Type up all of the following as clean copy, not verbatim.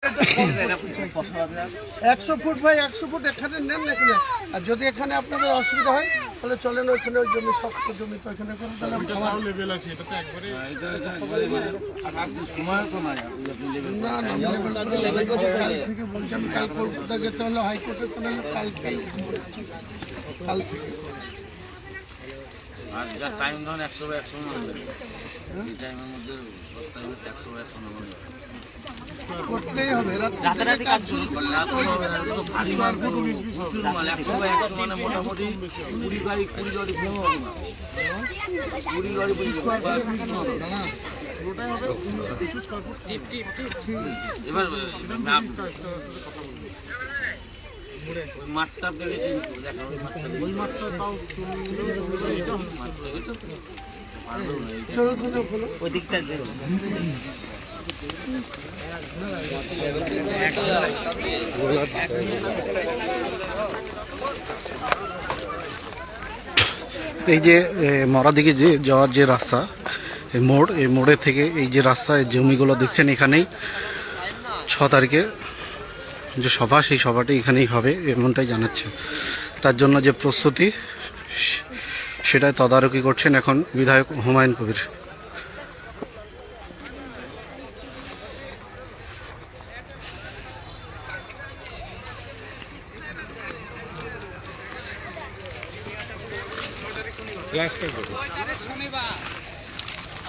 100 foot ভাই 100 foot এখানে নেন না এখানে। আর যদি এখানে আপনাদের অসুবিধা হয় তাহলে চলেন ওইখানে, ওই জমি শক্ত জমি তো ওইখানে করুন। তাহলে আমার লেভেল আছে, এটা তো একবারে সময় তো নাই। না না লেভেল কাল থেকে বলছি আমি, কাল কলকাতা যেতে হলো হাইকোর্টে, তাহলে কাল থেকে আর যা টাইম ধরুন 100 নম্বর এই টাইমের মধ্যে 100 নম্বর করতেই হবে। রাতারাতি কাজ শুরু করলে ভারী মাল প্রচুর মাল 100 মানে মোটামুটি 20 গাড়ি 20 গাড়ি ভেঙে হবে না, 20 গাড়ি এবার ওই মাঠটা পেয়েছি দেখা, ওই মাঠটা তাও ওই দিকটা এই যে মরা দিকে যে যাওয়ার যে রাস্তা, এই মোড়, এই মোড়ের থেকে এই যে রাস্তা, এই জমিগুলো দেখছেন এখানেই 6 তারিখে যে সভা, সেই সভাটি এখানেই হবে এমনটাই জানাচ্ছে। তার জন্য যে প্রস্তুতি সেটাই তদারকি করছেন এখন বিধায়ক হুমায়ুন কবির।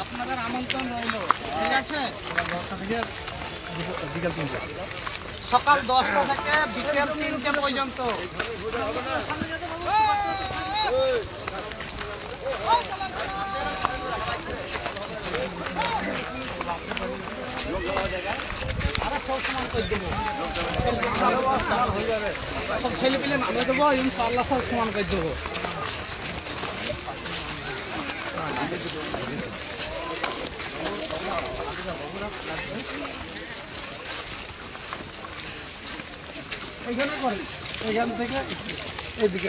আপনাদের আমন্ত্রণ রইল, ঠিক আছে? বিকাল 3টা, সকাল 10টা থেকে বিকেল 3টে পর্যন্ত। সব ছেলে পেলে নামে দেবো, ইনশাআল্লাহ সব সমান করে দেবো। এইখানে করেন, এইখান থেকে এইদিকে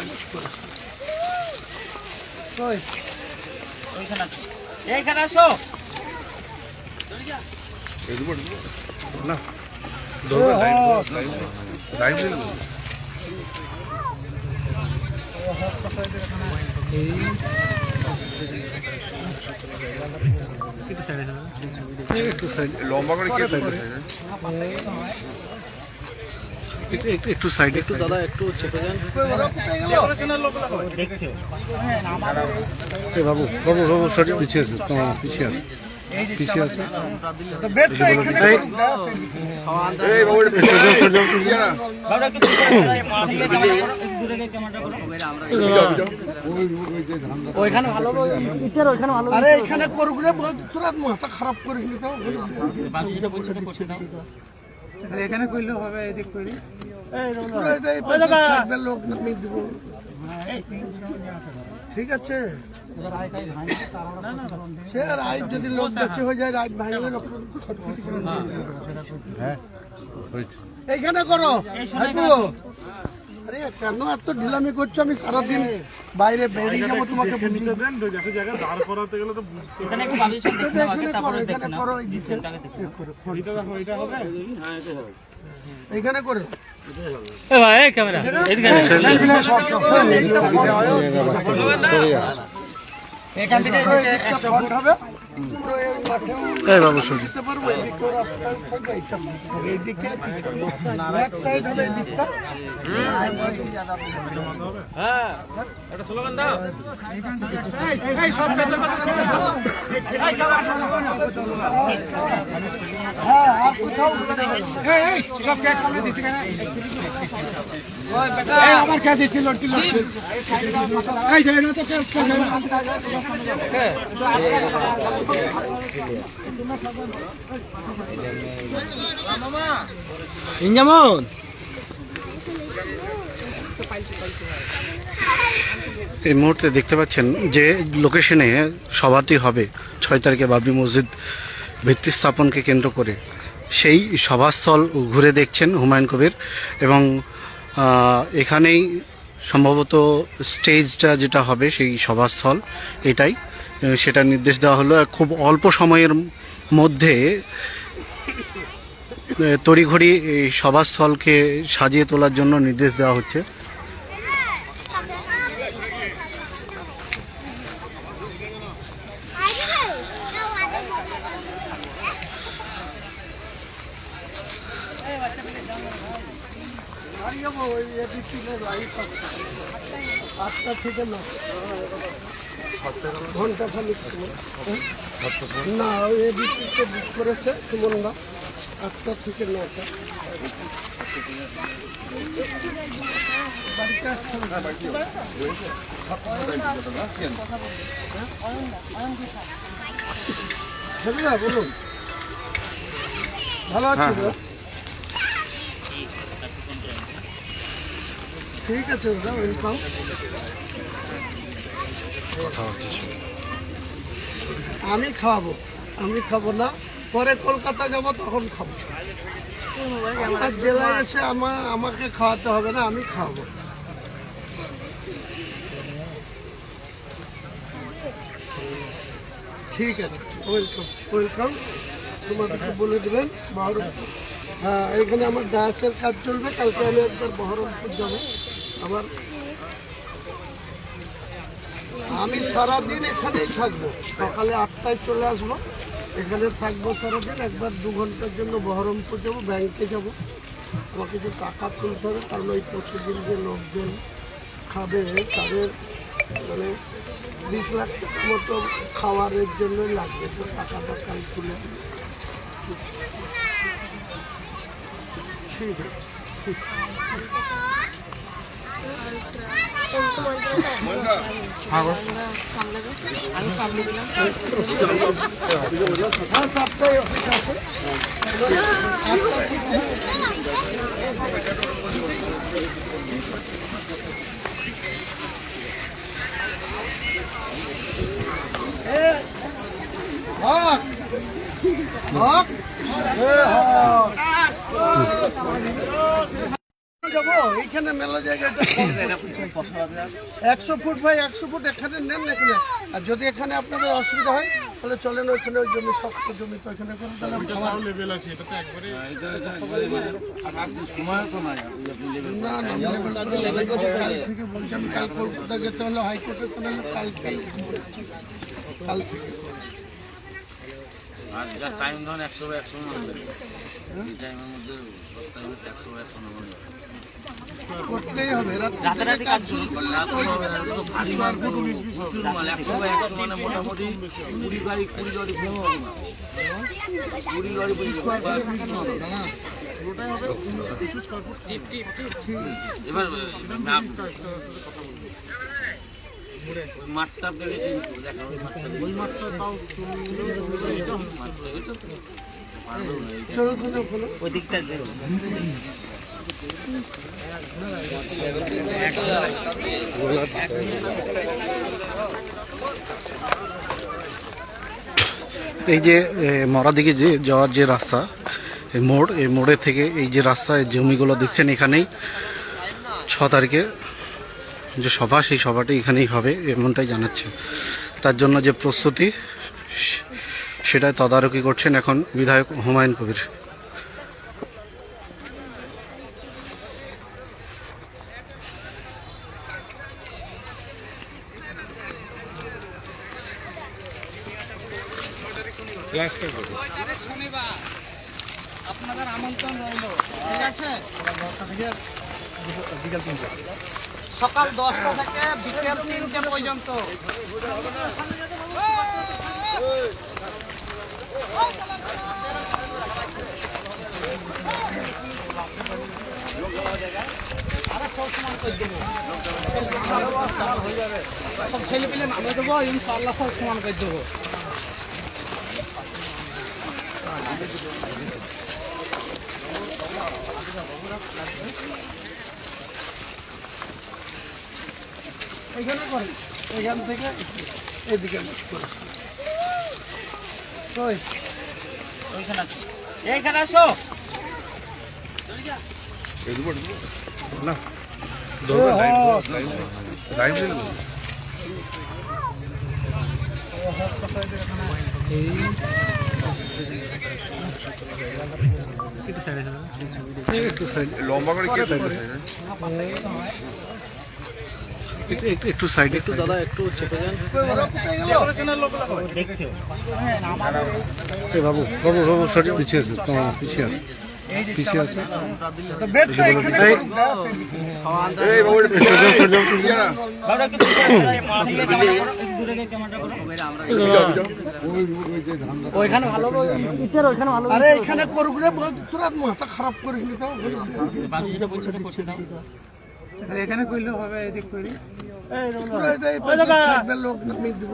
এইখানে আসো না লম্বা করে একটু সাইড, একটু দাদা একটু চেপে যান। বাবু বাবু বাবু সরি, পিছিয়ে আছে, তোমার পিছিয়ে আছে, পিছিয়ে আছে। আরে এখানে করুক রে, তোরা মাথা খারাপ করিস নি তো। এখানে করলেও হবে, এদিক করি লোক নামিয়ে দিব, ঠিক আছে? সে রাইট যদি লোক বেশি হয়ে যায়, রাইট ভাঙলে এইখানে করো। আরে কেন এত ঢিলামি করছো? আমি সারাদিন বাইরে বেরিয়ে যাবো, তোমাকে এইখানে করো। এখান থেকে 100 ফুট হবে, বাবু সরি, এইদিকে ব্যাক সাইড হবে, এদিকটা আমার কাছে ছিল। ইনজামন এই মুহূর্তে দেখতে পাচ্ছেন যে লোকেশনে সভাটি হবে 6 তারিখে বাবরি মসজিদ ভিত্তি স্থাপনকে কেন্দ্র করে, সেই সভাস্থল ঘুরে দেখছেন হুমায়ুন কবির। এবং এখানেই সম্ভবত স্টেজটা যেটা হবে সেই সভাস্থল এটাই, সেটা নির্দেশ দেওয়া হলো। খুব অল্প সময়ের মধ্যে তড়িঘড়ি এই সভাস্থলকে সাজিয়ে তোলার জন্য নির্দেশ দেওয়া হচ্ছে। ওই এডিটিংয়ের লাইফ আছে 8টা থেকে 9 ঘন্টা খানিক সময়। না ওই এডিটিংটা বুক করেছে সুমনদা 8টা থেকে 9টা। বাড়িতে আসছেন হ্যাঁ বলুন। ভালো আছি দাদা? ঠিক আছে দাদা, ওয়েলকাম। আমি খাবো না, পরে কলকাতা যাব তখন খাবো। আমার জেলায় এসে আমাকে খাওয়াতে হবে না, আমি খাওয়াবো। ঠিক আছে, ওয়েলকাম। তোমাদেরকে বলে দেবেন বহরমপুর। হ্যাঁ, এখানে আমার ডায়াসের কাজ চলবে। কালকে আমি একবার বহরমপুর যাবো। আবার আমি সারাদিন এখানেই থাকবো, সকালে 8টায় চলে আসবো, এখানে থাকবো সারাদিন। একবার 2 ঘন্টার জন্য বহরমপুর যাবো, ব্যাংকে যাব। আমাকে কিছু টাকা তুলতে হবে, কারণ ওই প্রতিদিন যে লোকজন খাবে তাদের মানে 20 লাখ টাকা মতো খাওয়ারের জন্যই লাগবে। তো টাকাটা কাল তুলে ঠিক আছে। হ্যাঁ, 7টায় অফিস আছে। যাবো এইখানে মেলা জায়গাটা 100 ফুট ভাই 100 ফুট এখানে নেন এখানে। আর যদি এখানে আপনাদের অসুবিধা হয় তাহলে চলেন ওইখানে, ওই জমি শক্ত জমি তো ওইখানে করুন। তাহলে লেভেল আছে, এটা তো একবারে না লেভেল কাল থেকে বলছি আমি। কাল কলকাতা যেতে হলে হাইকোর্টে চলে কাল থেকে। আর যা টাইম ধরুন 100 নম্বর এই টাইমের মধ্যে 100 নম্বর করতেই হবে। রাতারাতি কাজ শুরু করলে প্রচুর মাল 100 মানে মোটামুটি 20 গাড়ি 20 গাড়ি ভেঙে হবে না, 20 গাড়ি এবার মাঠটা বেশি দেখা ওই মাঠটা তাও ওই দিকটা এই যে মরাদিকে যে যাওয়ার যে রাস্তা, এই মোড়ের থেকে এই যে রাস্তা, এই জমিগুলো দেখছেন এখানেই 6 তারিখে যে সভা, সেই সভাটি এখানেই হবে এমনটাই জানাচ্ছে। তার জন্য যে প্রস্তুতি সেটাই তদারকি করছেন এখন বিধায়ক হুমায়ুন কবির। আপনাদের আমন্ত্রণ রইল, ঠিক আছে? বিকাল 3টা, সকাল 10টা থেকে বিকেল 3টে পর্যন্ত। সব ছেলে পেলে নামে দেবো, ইনশাআল্লাহ সব সমান করে দেবো। এখানে করেন, এখান থেকে এদিকে এইখানে আসো না লাইভ একটু সাইড লম্বা করে কে একটু সাইড একটু দাদা একটু চেপে যান। এ বাবু বাবু বাবু সরি পিছিয়ে আছে পিছিয়ে আছে পিছিয়ে আছে এই বাবু এটা পিছিয়ে যাও সরে যাও তুমি না আরে এখানে করবি রে তোরা মাথা খারাপ করিস নি তো এখানে করলে হবে এদিক করি লোক নামিয়ে দিব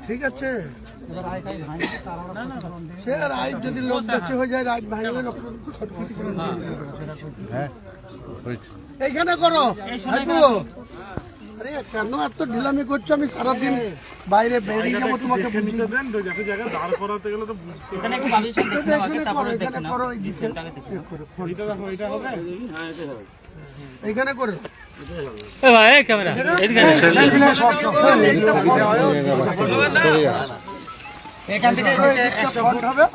ঠিক আছে সে রাইট যদি লোক বেশি হয়ে যায় রাইট ভাঙলে লোক খটখটি করে এইখানে করো হাইপু। আরে কেন এত ঢিলামি করছো? আমি সারাদিন বাইরে বেরিয়ে যাবো তোমাকে বুঝিয়ে দেন। এখানে করো এখানে করো এইখানে করো এখান থেকে 100 ফুট হবে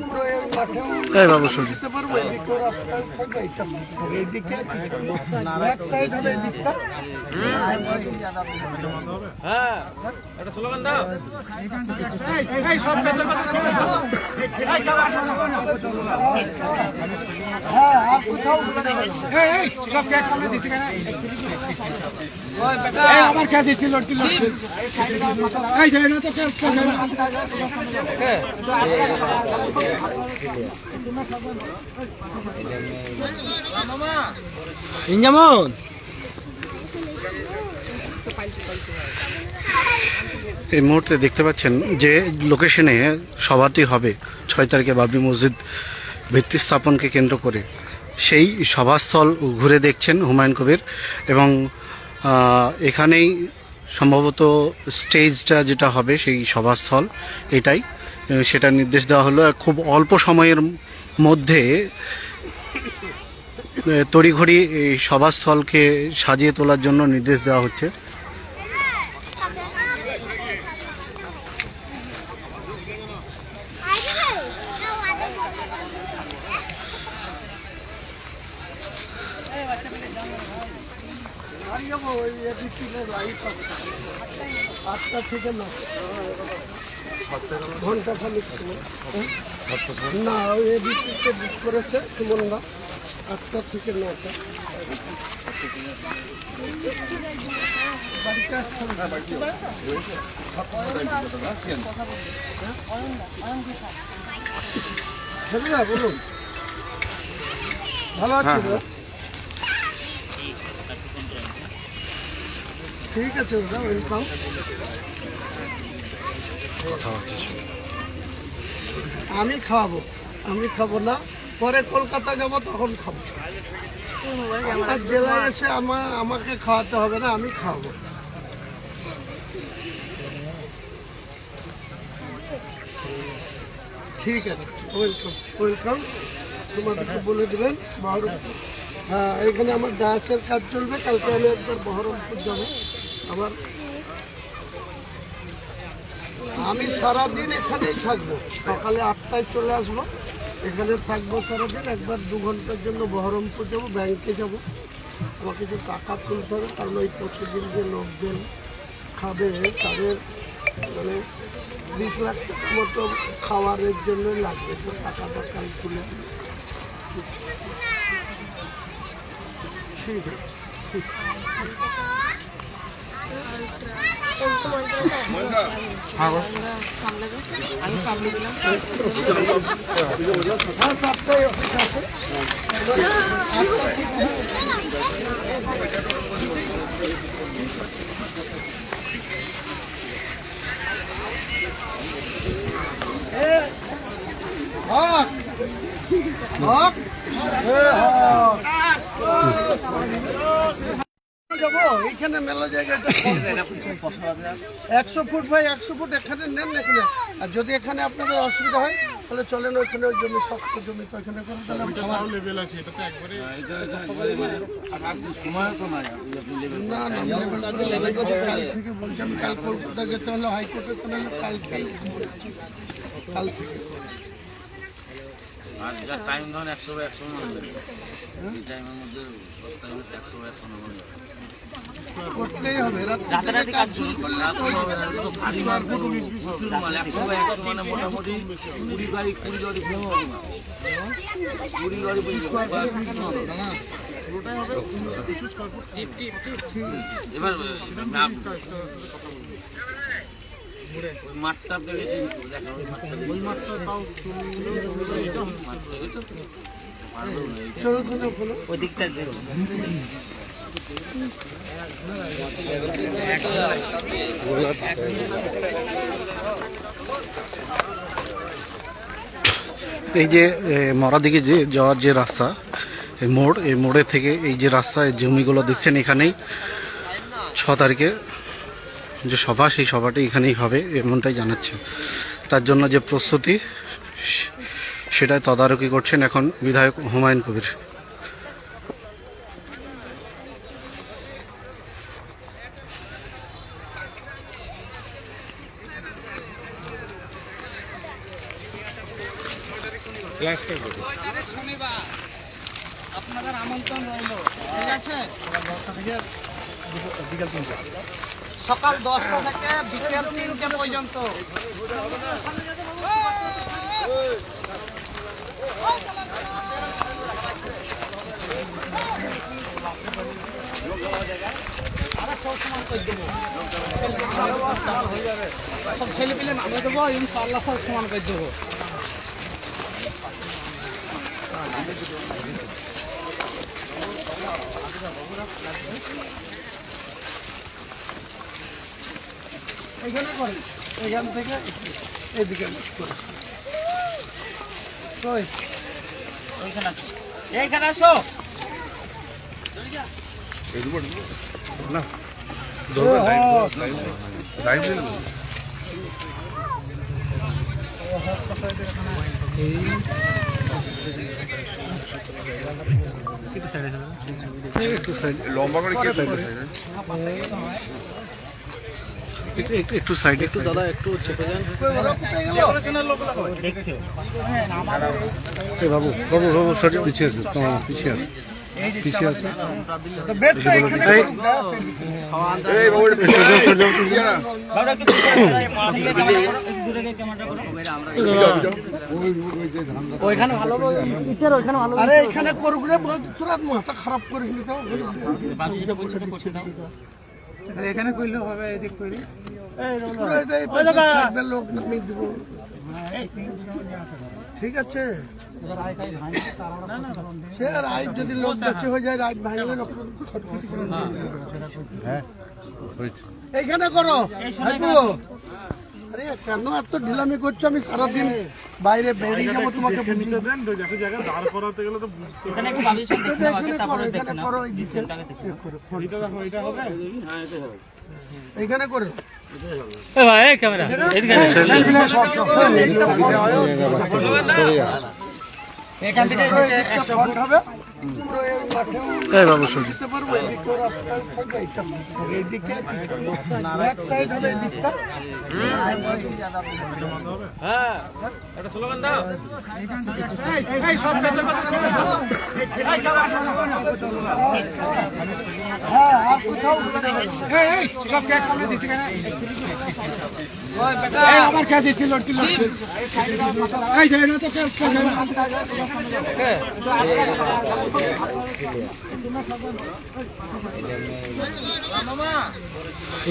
পুরো এই মাঠেও এই বাবু সরি দিতে পারবো। এদিকেও রাস্তা থাকবে এইটা হবে এইদিকে ব্যাক সাইড হবে এদিকটা হ্যাঁ আর কোথাও সব ক্যাট করে দিচ্ছি কেন আমার কাছে দিচ্ছিল এই যায় না তো ক্যাট করে না ইনজামন এই মুহূর্তে দেখতে পাচ্ছেন যে লোকেশনে সভাটি হবে 6 তারিখে বাবরি মসজিদ ভিত্তি স্থাপনকে কেন্দ্র করে, সেই সভাস্থল ঘুরে দেখছেন হুমায়ুন কবির এবং এখানেই সম্ভবত স্টেজটা যেটা হবে সেই সভাস্থল এটাই, সেটা নির্দেশ দেওয়া হলো। খুব অল্প সময়ের মধ্যে তড়িঘড়ি এই সভাস্থলকে সাজিয়ে তোলার জন্য নির্দেশ দেওয়া হচ্ছে। আটটা থেকে না ঘন্টা খানিক না ওই এদিকে বুক করেছে সুমনদা 8টা থেকে 9টা বাড়িতে আসছেন বলুন ভালো আছি ঠিক আছে দাদা ওয়েলকাম। আমি খাওয়াবো, আমি খাবো না, পরে কলকাতা যাব তখন খাবো। আমার জেলায় এসে আমাকে খাওয়াতে হবে না, আমি খাওয়াবো। ঠিক আছে ওয়েলকাম ওয়েলকাম। তোমাদেরকে বলে দেবেন বহরমপুর, হ্যাঁ এখানে আমার ডায়াসের কাজ চলবে। কালকে আমি একবার বহরমপুর যাবো আবার। আমি সারাদিন এখানেই থাকবো, সকালে 8টায় চলে আসবো, এখানে থাকবো সারাদিন। একবার 2 ঘন্টার জন্য বহরমপুর যাবো, ব্যাংকে যাব, আমাকে কিছু টাকা তুলতে হবে, কারণ ওই প্রতিদিন যে লোকজন খাবে তাদের মানে 20 লাখ টাকা মতো খাওয়ারের জন্য লাগবে, তো টাকাটা কাল তুলে ঠিক আছে। হ্যাঁ 7টায় অফিস আছে। হক হক যাবো এইখানে মেলা জায়গাটা 100 ফুট ভাই 100 ফুট এখানে নেন না এখানে। আর যদি এখানে আপনাদের অসুবিধা হয় তাহলে চলেন ওইখানে, ওই জমি শক্ত জমি তো ওইখানে করুন, তাহলে আমার লেভেল আছে, এটা তো একবারে সময় তো নাই আপনি লেবেল না না লেভেল কাল থেকে বলছি আমি। কাল কলকাতা যেতে হলে হাইকোর্টে চলে এলে কাল থেকে আর যা টাইম ধরেন 100 এই টাইমের মধ্যে 100 নম্বর করতেই হবে। রাতে কাজ শুরু করলে ভারী মাল তো প্রচুর মাল 100 মানে মোটামুটি 20 গাড়ি ঘুম হবে না 20 গাড়ি এবার ওই মাঠটা পেয়েছি দেখেন ওই মাঠটা তাও ওই দিকটা এই যে মরাদিকে যে যাওয়ার যে রাস্তা, এই মোড়, এই মোড়ে থেকে এই যে রাস্তা, এই জমিগুলো দেখছেন, এখানেই 6 তারিখে যে সভা, সেই সভাটি এখানেই হবে এমনটাই জানাচ্ছে। তার জন্য যে প্রস্তুতি সেটাই তদারকি করছেন এখন বিধায়ক হুমায়ুন কবির। আপনাদের আমন্ত্রণ রইল, ঠিক আছে? সকাল 10টা থেকে বিকেল 3টে পর্যন্ত। সব ছেলে পেলে নামে দেবো, ইনশাআল্লাহ সব সমান করে দেবো। এখানে করেন, এখান থেকে এদিকে করেন। এইখানে আসো লম্বা করে কে একটু সাইডে, একটু দাদা, একটু চেপে যান। বাবু বাবু বাবু সরি, পিছিয়ে আছে, পিছিয়ে আছে, পিছিয়ে আছে। আরে এখানে করুক রে, তোরা মাথা খারাপ করিস নি তো। এখানে করলে হবে, এদিক করলে লোক নামিয়ে দিব, ঠিক আছে? সে রাইট যদি লোক বেশি হয়ে যায়, রাইট ভাঙলে ক্ষতি করে এইখানে করো। আরে কেন এত ঢিলামি করছো? আমি সারাদিন বাইরে বেরিয়ে যাবো, তোমাকে দাঁড় করাতে গেলে তো এখানে করো, এখানে করো, এইখানে করো। এখান থেকে ফ্রন্ট হবে, পুরো এই মাঠেও বাবু সরি, দিতে পারবো। এদিকেও রাস্তা থাকবে, এইদিকে ব্যাক সাইড হবে, এদিকটা। একটা স্লোগান দাও হ্যাঁ, আর কোথাও সব ক্যাট করে দিচ্ছি কেন? আমার কাছে ছিল এই যায় না তো কেউ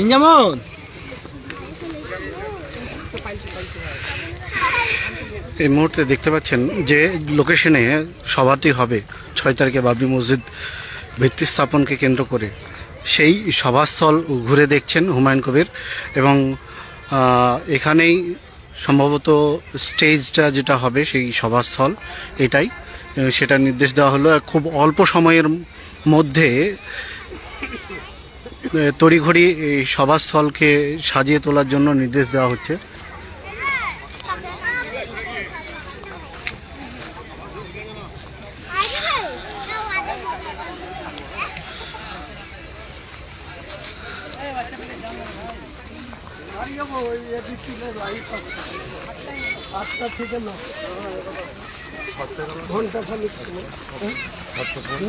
ইনজামন এই মুহূর্তে দেখতে পাচ্ছেন যে লোকেশনে সভাটি হবে 6 তারিখে বাবরি মসজিদ ভিত্তি স্থাপনকে কেন্দ্র করে, সেই সভাস্থল ঘুরে দেখছেন হুমায়ুন কবির। এবং এখানেই সম্ভবত স্টেজটা যেটা হবে, সেই সভাস্থল এটাই, সেটা নির্দেশ দেওয়া হলো। খুব অল্প সময়ের মধ্যে তড়িঘড়ি এই সভাস্থলকে সাজিয়ে তোলার জন্য নির্দেশ দেওয়া হচ্ছে। আটটা থেকে না ঘন্টা খানিক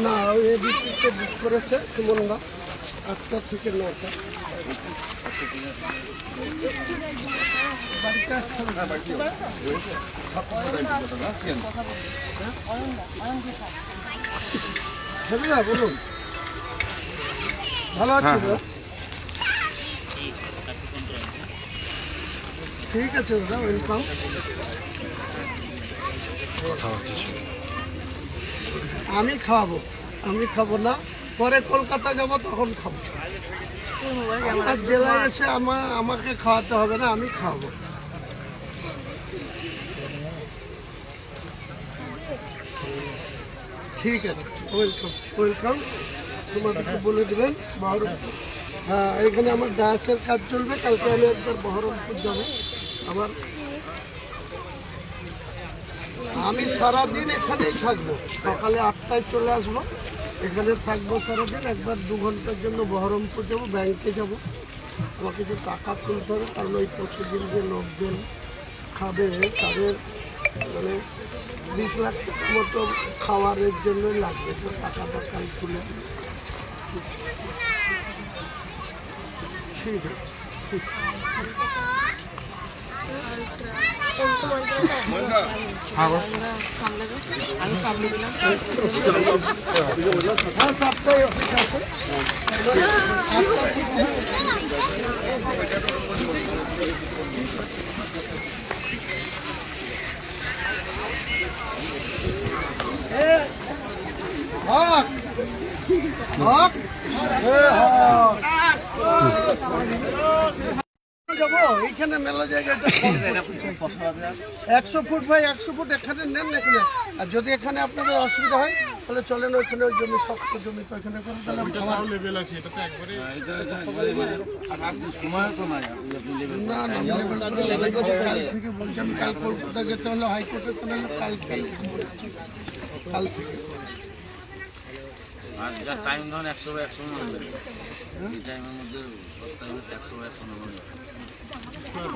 না, ওই এবিসিতে বুক করেছে সুমনদা, 8টা থেকে 9টা। বাড়িতে আসছেন? দাদা বলুন, ভালো আছি? ঠিক আছে দাদা, ওয়েলকাম। আমি খাবো না, পরে কলকাতা যাব তখন খাবো। আমার জেলায় এসে আমাকে খাওয়াতে হবে না, আমি খাওয়াবো। ঠিক আছে, ওয়েলকাম। তোমাদেরকে বলে দেবেন বহরমপুর। হ্যাঁ, এখানে আমার ডায়াসের কাজ চলবে, কালকে আমি একবার বহরমপুর যাবো আবার। আমি সারাদিন এখানেই থাকবো, সকালে 8টায় চলে আসবো, এখানে থাকবো সারাদিন। একবার 2 ঘন্টার জন্য বহরমপুর যাবো, ব্যাংকে যাব, আমার কিছু টাকা তুলতে হবে, কারণ ওই প্রতিদিন যে লোকজন খাবে তাদের মানে 20 লাখ টাকার মতো খাওয়ারের জন্য লাগবে, তো টাকাটা কাল তুলে। ঠিক আছে, ঠিক হ্যাঁ, সপ্তাহে অফিস আছে। যাবো এইখানে মেলা জায়গাটা 100 ফুট ভাই, 100 ফুট এখানে নেন এখানে। আর যদি এখানে আপনাদের অসুবিধা হয় তাহলে চলেন ওইখানে, ওই জমি শক্ত জমি, তো ওইখানে করুন। তাহলে না না, কাল থেকে বলছি আমি, কাল কলকাতা যেতে হলে হাইকোর্টে করে কাল থেকে। আর যা টাইম ধরুন 100 এই টাইমের মধ্যে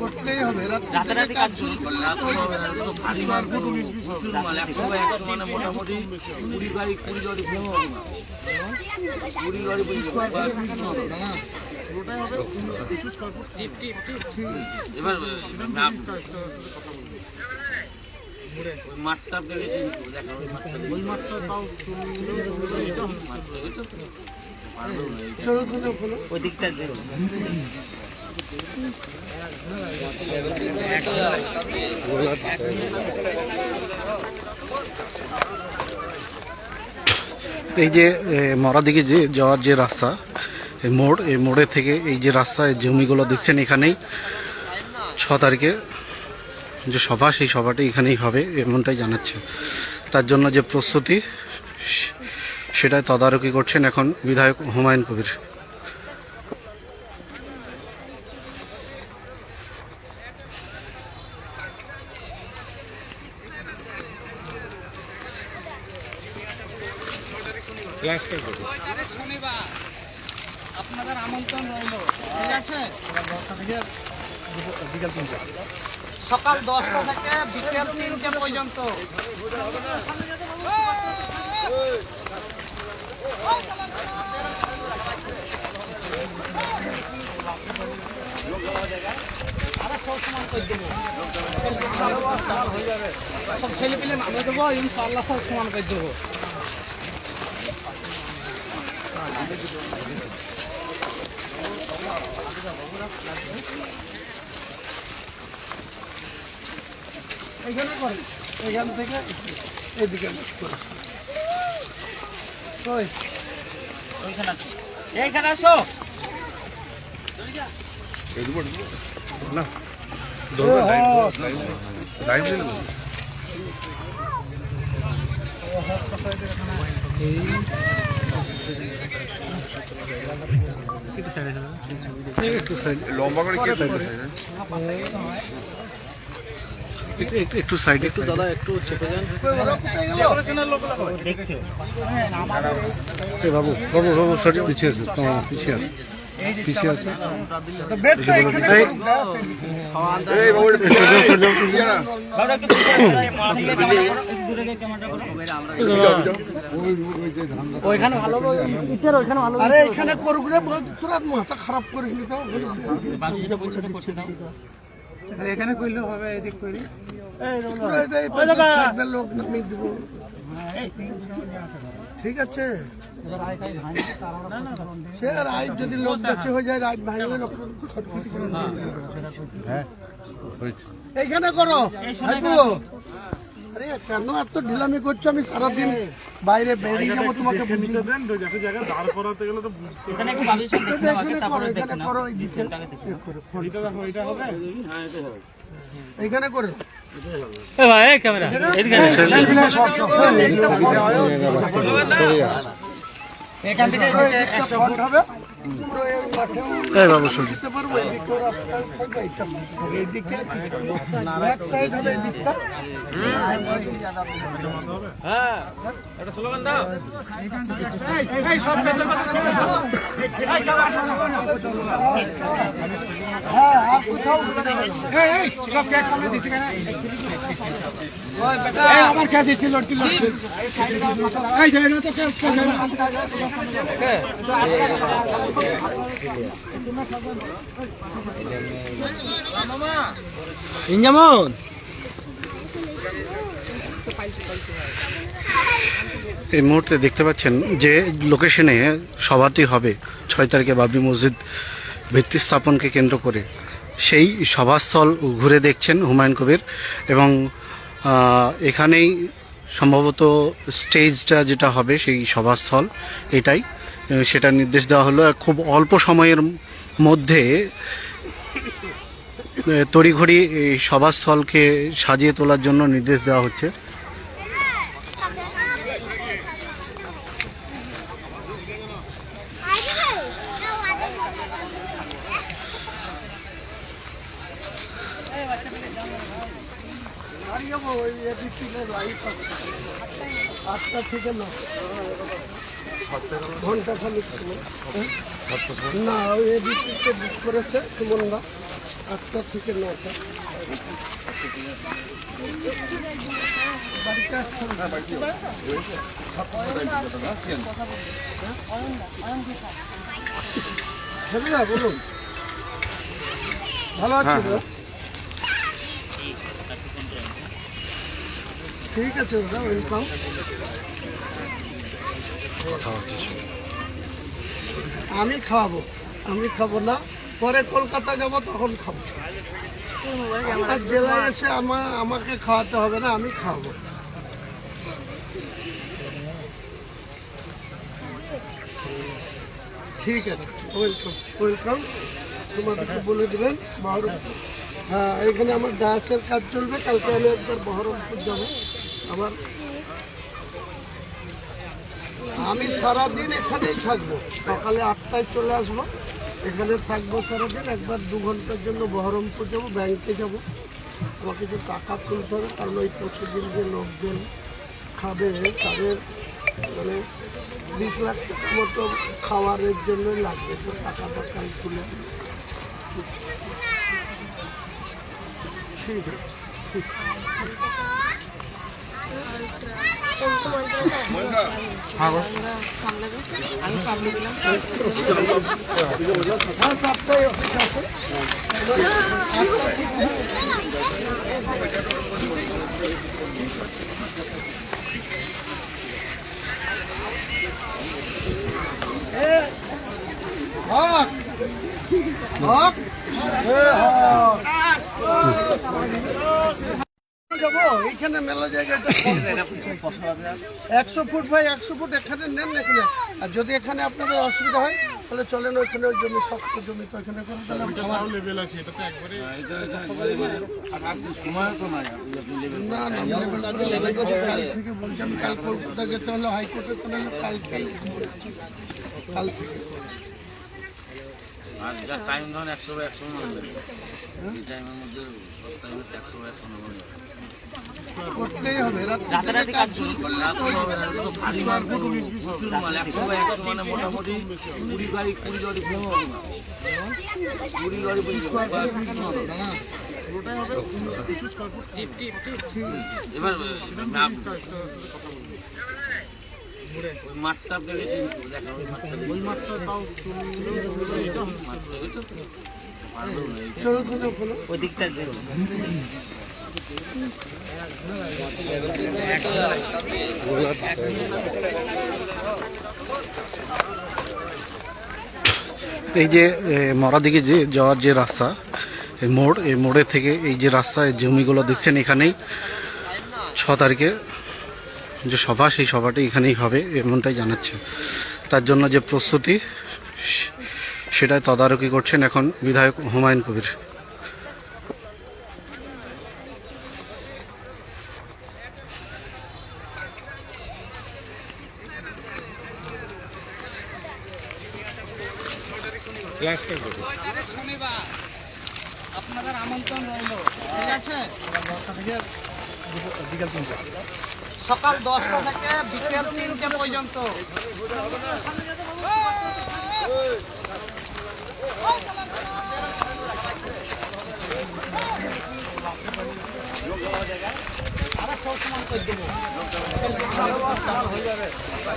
করতেই হবে, রাতে কাজ শুরু করলে ভারী মাল প্রচুর মাল, 100 মানে মোটামুটি 20 গাড়ি 20 গাড়ি ভেঙে হবে না, 20 গাড়ি এবার ওই মাঠটা পেয়েছি, দেখা ওই মাঠটা তাও ওই দিকটা এই যে মরাদিকে যে যাওয়ার যে রাস্তা, এই মোড়, এই মোড়ে থেকে এই যে রাস্তা, এই জমিগুলো দেখছেন, এখানেই 6 তারিখে যে সভা, সেই সভাটি এখানেই হবে এমনটাই জানাচ্ছে। তার জন্য যে প্রস্তুতি সেটাই তদারকি করছেন এখন বিধায়ক হুমায়ুন কবির। আপনাদের আমন্ত্রণ রইল, ঠিক আছে? সকাল 10টা থেকে বিকেল 3টে পর্যন্ত। সব ছেলে পেলে নামে দেবো, ইনশাআল্লাহ সব সমান করে দেবো। এখানে করেন, এখান থেকে এদিকে এইখানে আসো না একটু সাইড লম্বা করে কে সাইড একটু সাইড একটু দাদা একটু চেপে যান। এ বাবু বাবু বাবু সরি পিছিয়ে আছে, পিছিয়ে আছে, পিছিয়ে আছে। বেদটা এখানে এই, এই বাবু একটু সরে যাও ঠিক আছে না আরে এখানে করুক রে, তোরা মাথা খারাপ করিস নি তো। এখানে করলেও হবে, এদিক করি। তোরা এটা এই পাশে থাকবে, লোক নামিয়ে দিব। ঠিক আছে, সে রাইট যদি লোক বেশি হয়ে যায়, রাইট ভাঙলে লোক খটখটি করে দিবে। এইখানে করো হাইপু। আরে কেন এত ঢিলামি করছো? আমি সারাদিন বাইরে বেরিয়ে যাবো, তোমাকে বুঝিয়ে দেন। এখানে করো, এখানে করো, এই দিকে করো, এইখানে করো। এখান থেকে ফ্রন্ট হবে, পুরো এই মাঠেও এই বাবু সরি দিতে পারবো। এদিকেও রাস্তা থাকবে, এইটা এইদিকে ব্যাক সাইড হবে, এদিকটা। হ্যাঁ, আর কোথাও সব কেক কামড়ে দিচ্ছি কেন? আমার কে দিচ্ছি লড়কি লড়কি। এই যায় না তো কেক যায় না। ইনজামন এই মুহূর্তে দেখতে পাচ্ছেন যে লোকেশনে সভাটি হবে 6 তারিখে বাবরি মসজিদ ভিত্তি স্থাপনকে কেন্দ্র করে, সেই সভাস্থল ঘুরে দেখছেন হুমায়ুন কবির। এবং এখানেই সম্ভবত স্টেজটা যেটা হবে সেই সভাস্থল এটাই, সেটা নির্দেশ দেওয়া হলো। খুব অল্প সময়ের মধ্যে তড়িঘড়ি এই সভাস্থলকে সাজিয়ে তোলার জন্য নির্দেশ দেওয়া হচ্ছে। যাবো, ওই এদিক থেকে লাইট আছে, 8টা থেকে 9 ঘন্টা খানিক সময়। না, ওই এদিক থেকে বুক করেছে সুমনদা, 8টা থেকে 9টা। বাড়িতে আসছেন? হ্যাঁ, বলুন। ভালো আছি তো? ঠিক আছে দাদা, ওয়েলকাম। আমি খাওয়াবো, আমি খাবো না, পরে কলকাতা যাব তখন খাবো। আমার জেলায় এসে আমাকে খাওয়াতে হবে না, আমি খাওয়াবো। ঠিক আছে, ওয়েলকাম ওয়েলকাম। তোমাদেরকে বলে দেবেন বহরমপুর। হ্যাঁ, এখানে আমার ডায়াসের কাজ চলবে, কালকে আমি একবার বহরমপুর যাবো। আবার আমি সারাদিন এখানেই থাকবো, সকালে 8টায় চলে আসবো, এখানে থাকবো সারাদিন। একবার 2 ঘন্টার জন্য বহরমপুর যাবো, ব্যাংকে যাব। আমাকে কিছু টাকা তুলতে হবে, কারণ ওই প্রতিদিন যে লোকজন খাবে তাদের মানে 20 লাখ টাকার মতো খাওয়ারের জন্যই লাগবে, তো টাকাটা কাল তুলে। ঠিক আছে, ঠিক হ্যাঁ, 7টায় অফিস আছে। হক হক যাবো, এইখানে মেলা জায়গাটা 100 ফুট বাই 100 ফুট এখানে নেন, এখানে। আর যদি এখানে আপনাদের অসুবিধা হয় তাহলে চলেন ওইখানে ওই জমি শক্ত জমি তো ওইখানে করে তাহলে লেভেল আছে এটা তো একবারে সময় তো নাই আপনি লেভেল না না লেভেল কাল থেকে বলছি আমি কাল কলকাতা যেতে হলে হাইকোর্টে করে কালকেই কাল থেকে আর যা টাইম ধরেন 100 মনে এই টাইমের মধ্যে টাইমে 100 মনে করতেই হবে রাতে কাজ শুরু করলে তো ভারী মাল প্রচুর মাল 100 মানে মোটামুটি 20 গাড়ি ভেঙে হবে না 20 গাড়ি এবার ওই মাঠটা আপনি গেছেন দেখেন ওই মাঠটা তাও ওই দিকটা এই যে মরাদিকে যে যাওয়ার যে রাস্তা এই মোড়ে থেকে এই যে রাস্তা এই জমিগুলো দেখছেন এখানেই 6 তারিখে যে সভা সেই সভাটি এখানেই হবে এমনটাই জানাচ্ছে। তার জন্য যে প্রস্তুতি সেটাই তদারকি করছেন এখন বিধায়ক হুমায়ুন কবির। আপনাদের আমন্ত্রণ রইল, ঠিক আছে? সকাল 10টা থেকে বিকেল 3টে পর্যন্ত।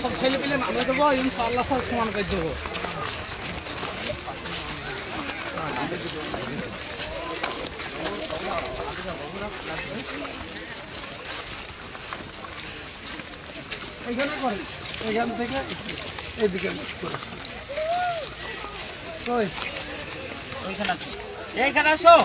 সব ছেলে পেলে নামে দেবো, ইনশাআল্লাহ সব সমান করে দেবো। এখানে করেন, এখান থেকে এইদিকে এইখানে আসো।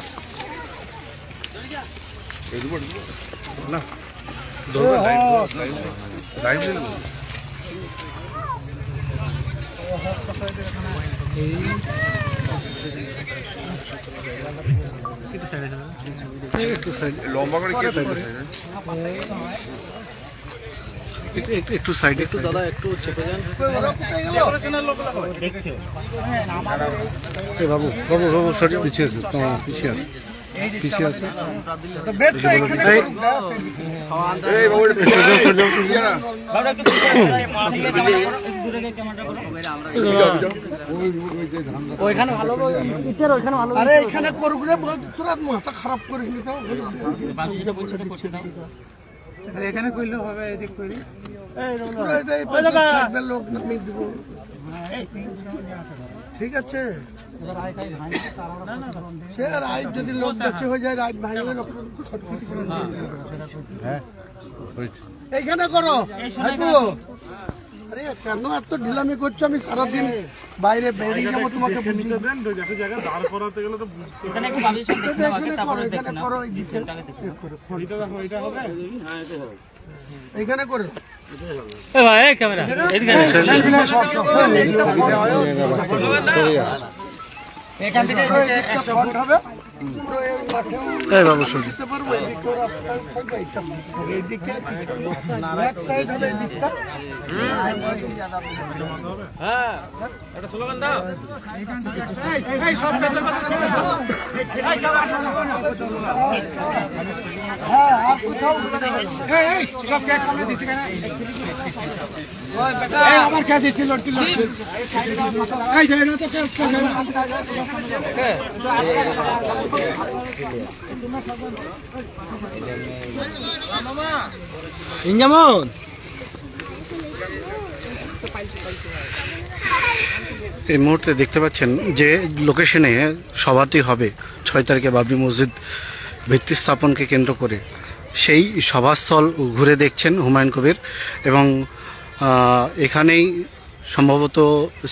লম্বা করে কে একটু সাইডে একটু দাদা একটু চেপে যান। বাবু বাবু বাবু সরি পিছিয়ে আছে, পিছিয়ে আছে, পিছিয়ে আছে। এই বাবু এটা পিছিয়ে না ওইখানে ভালো, ওইখানে ভালো। আরে এখানে করুক রে, তোরা মাথা খারাপ করিস নি তো। এখানে কইলেও হবে, এদিক করি লোক নামিয়ে দিব, ঠিক আছে? সে রাইট যদি লোক বেশি হয়ে যায়, রাইট ভাঙলে লোক এইখানে করো। আরে কেন এত ঢিলামি করছো? আমি সারাদিন বাইরে বেরিয়ে যাবো, তোমাকে জায়গা দাঁড় করাতে গেলে তো এখানে করো, এখানে করো, এইখানে করো। এখান থেকে হবে এই বাবু সরি দিতে পারবো, এদিকে রাস্তায় থাকবে, এইটা হবে, এইদিকে ব্যাক সাইড হবে, এদিকটা হ্যাঁ। আর কোথাও সব ক্যাট করে দিচ্ছি কেন? আমার কাছে ছিল এই যায় না তো ইনজামন এই মুহূর্তে দেখতে পাচ্ছেন যে লোকেশনে সভাটি হবে 6 তারিখে বাবরি মসজিদ ভিত্তি স্থাপনকে কেন্দ্র করে, সেই সভাস্থল ঘুরে দেখছেন হুমায়ুন কবির। এবং এখানেই সম্ভবত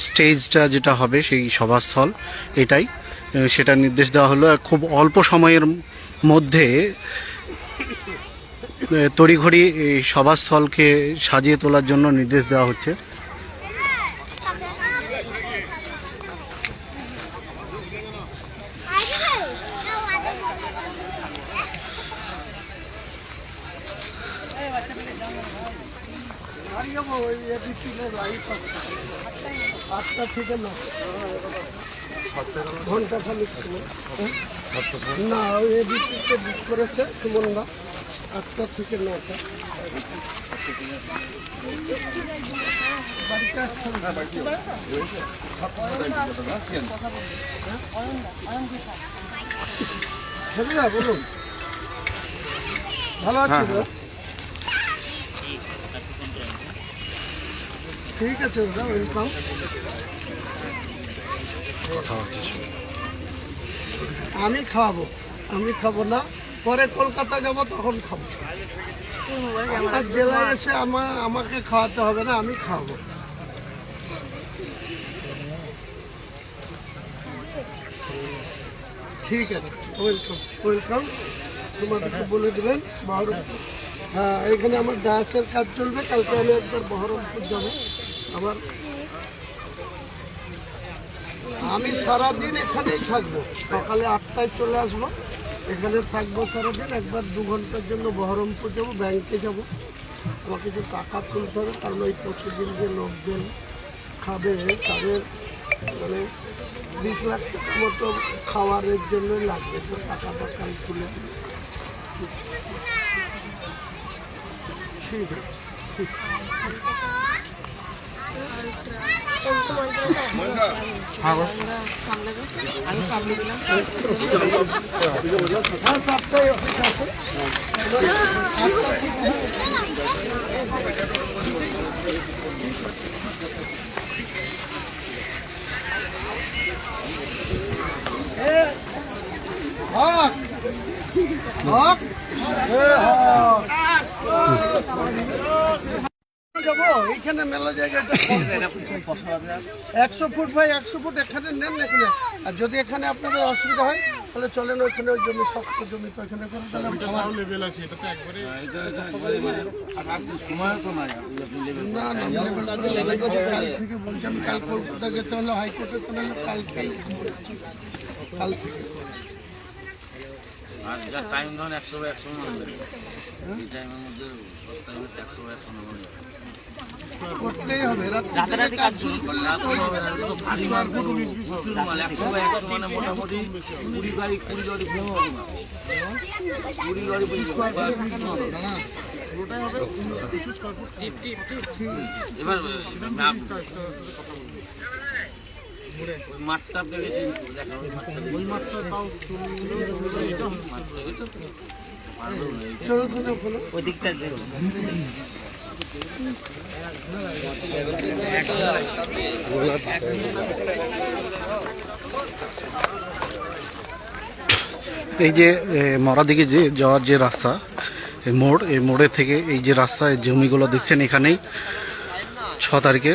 স্টেজটা যেটা হবে সেই সভাস্থল এটাই, সেটা নির্দেশ দেওয়া হলো। খুব অল্প সময়ের মধ্যে তড়িঘড়ি এই সভাস্থলকে সাজিয়ে তোলার জন্য নির্দেশ দেওয়া হচ্ছে। বাড়ি যাবো ওই এডিপিলে লাইট আছে 8টা থেকে 9 ঘন্টা খানিক সময়। না ওই এডিপিতে বুক করেছে সুমনদা 8টা থেকে 9টা। বাড়িতে আসছেন? হ্যাঁ বলুন। ভালো আছি দাদা? ঠিক আছে দাদা, ওয়েলকাম। আমি খাওয়াবো, আমি খাবো না, পরে কলকাতা যাব তখন খাবো। আমার জেলায় এসে আমাকে খাওয়াতে হবে না, আমি খাওয়াবো। ঠিক আছে, ওয়েলকাম ওয়েলকাম। তোমাদেরকে বলে দিলেন বহরমপুর। হ্যাঁ, এখানে আমার ডায়াসের কাজ চলবে, কালকে আমি একবার বহরমপুর যাবো। আবার আমি সারাদিন এখানেই থাকবো, সকালে 8টায় চলে আসবো, এখানে থাকবো সারাদিন। একবার 2 ঘন্টার জন্য বহরমপুর যাবো, ব্যাংকে যাব, আমার কিছু টাকা তুলতে হবে, কারণ ওই প্রতিদিন যে লোকজন খাবে তাদের মানে 20 লাখ টাকার মতো খাওয়ারের জন্যই লাগবে, তো টাকাটা কাল তুলে। ঠিক আছে, ঠিক হ্যাঁ, 7টায় অফিস আছে। হক হক যাবো, এইখানে মেলা জায়গাটা 100 ফুট ভাই, 100 ফুট এখানে নেন না এখানে। আর যদি এখানে আপনাদের অসুবিধা হয় তাহলে চলেন ওইখানে, ওই জমি শক্ত জমি, তো ওইখানে করে তাহলে না না কাল থেকে বলছি আমি। কাল কলকাতা যেতে হলে হাইকোর্টে চলে এলে কাল থেকে। আর যা টাইম ধরুন 100 নম্বর, এই টাইমের মধ্যে 100 নম্বর করতেই হবে। রাত্রে কাজ শুরু করলে তো ভারী মাল, প্রচুর মাল, 100 মানে মোটামুটি 20 গাড়ি 20 গাড়ি ভেঙে হবে না, 20 গাড়ি এবার ওই মাঠটা দেখেছি, দেখেন ওই মাঠটা তাও ওই দিকটা এই যে মরা দিকে যে যাওয়ার যে রাস্তা, এই মোড়, এই মোড়ে থেকে এই যে রাস্তা, এই জমিগুলো দেখছেন, এখানেই 6 তারিখে